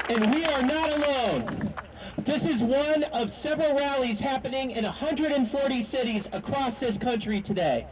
And we are not alone. This is one of several rallies happening in 140 cities across this country today,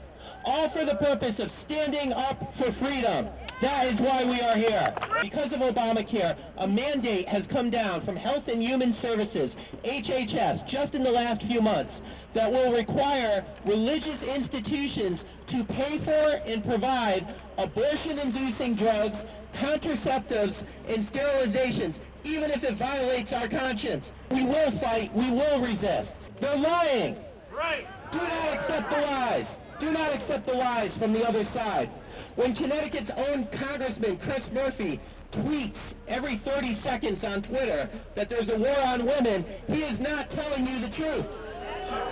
all for the purpose of standing up for freedom. That is why we are here. Because of Obamacare, a mandate has come down from Health and Human Services, HHS, just in the last few months, that will require religious institutions to pay for and provide abortion-inducing drugs, contraceptives, and sterilizations, even if it violates our conscience. We will fight, we will resist. They're lying. Right. Do not accept the lies. Do not accept the lies from the other side. When Connecticut's own Congressman Chris Murphy tweets every 30 seconds on Twitter that there's a war on women, he is not telling you the truth.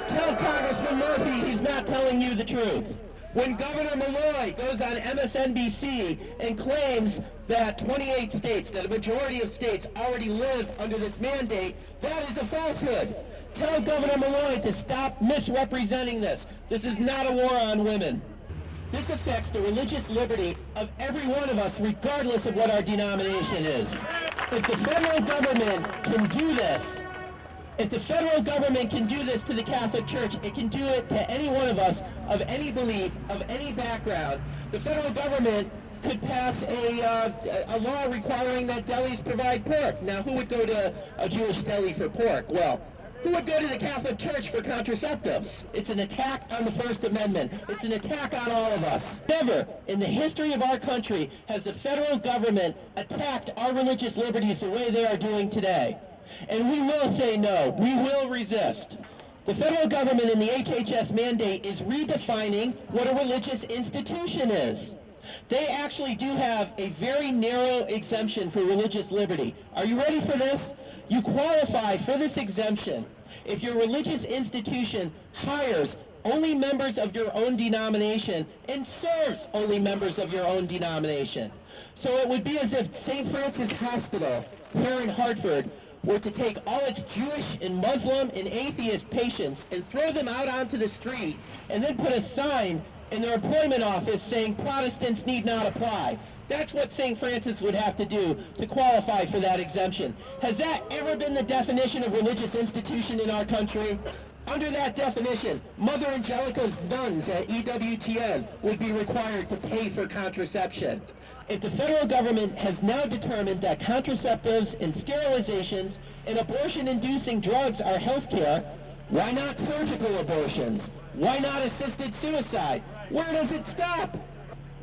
Tell Congressman Murphy he's not telling you the truth. When Governor Malloy goes on MSNBC and claims that 28 states, that a majority of states already live under this mandate, that is a falsehood. Tell Governor Malloy to stop misrepresenting this. This is not a war on women. This affects the religious liberty of every one of us, regardless of what our denomination is. If the federal government can do this, if the federal government can do this to the Catholic Church, it can do it to any one of us of any belief, of any background. The federal government could pass a law requiring that delis provide pork. Now, who would go to a Jewish deli for pork? Well, who would go to the Catholic Church for contraceptives? It's an attack on the First Amendment. It's an attack on all of us. Never in the history of our country has the federal government attacked our religious liberties the way they are doing today. And we will say no. We will resist. The federal government in the HHS mandate is redefining what a religious institution is. They actually do have a very narrow exemption for religious liberty. Are you ready for this? You qualify for this exemption if your religious institution hires only members of your own denomination and serves only members of your own denomination. So it would be as if St. Francis Hospital here in Hartford were to take all its Jewish and Muslim and atheist patients and throw them out onto the street and then put a sign in their employment office saying Protestants need not apply. That's what St. Francis would have to do to qualify for that exemption. Has that ever been the definition of religious institution in our country? Under that definition, Mother Angelica's nuns at EWTN would be required to pay for contraception. If the federal government has now determined that contraceptives and sterilizations and abortion-inducing drugs are health care, why not surgical abortions? Why not assisted suicide? Where does it stop?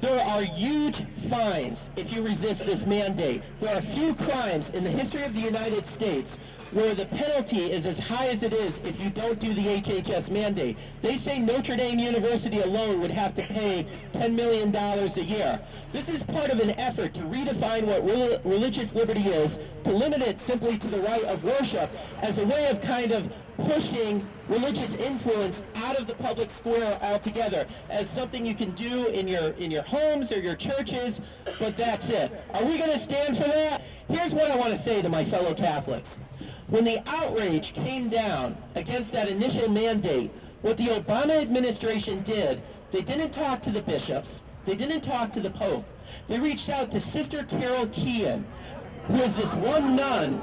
There are huge fines if you resist this mandate. There are few crimes in the history of the United States where the penalty is as high as it is if you don't do the HHS mandate. They say Notre Dame University alone would have to pay $10 million a year. This is part of an effort to redefine what religious liberty is, to limit it simply to the right of worship as a way of kind of pushing religious influence out of the public square altogether as something you can do in your homes or your churches, but that's it. Are we going to stand for that? Here's what I want to say to my fellow Catholics. When the outrage came down against that initial mandate, what the Obama administration did, they didn't talk to the bishops, they didn't talk to the Pope. They reached out to Sister Carol Keehan, who is this one nun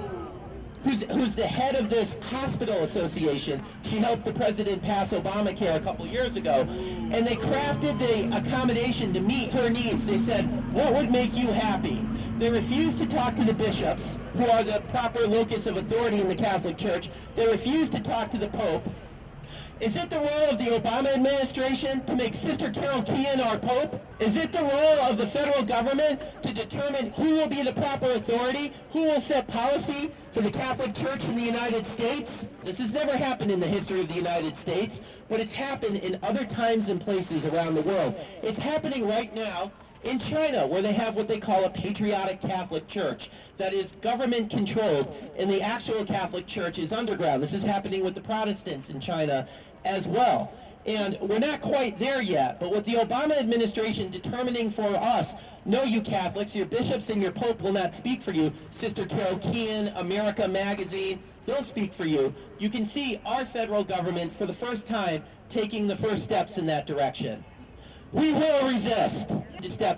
who's the head of this hospital association. She helped the president pass Obamacare a couple years ago, and they crafted the accommodation to meet her needs. They said, what would make you happy? They refused to talk to the bishops, who are the proper locus of authority in the Catholic Church. They refused to talk to the Pope. Is it the role of the Obama administration to make Sister Carol Keehan our Pope? Is it the role of the federal government to determine who will be the proper authority, who will set policy for the Catholic Church in the United States? This has never happened in the history of the United States, but it's happened in other times and places around the world. It's happening right now in China, where they have what they call a patriotic Catholic Church that is government-controlled, and the actual Catholic Church is underground. This is happening with the Protestants in China as well. And we're not quite there yet, but with the Obama administration determining for us, no, you Catholics, your bishops and your Pope will not speak for you. Sister Carol Keehan, America Magazine, they'll speak for you. You can see our federal government, for the first time, taking the first steps in that direction. We will resist. Steps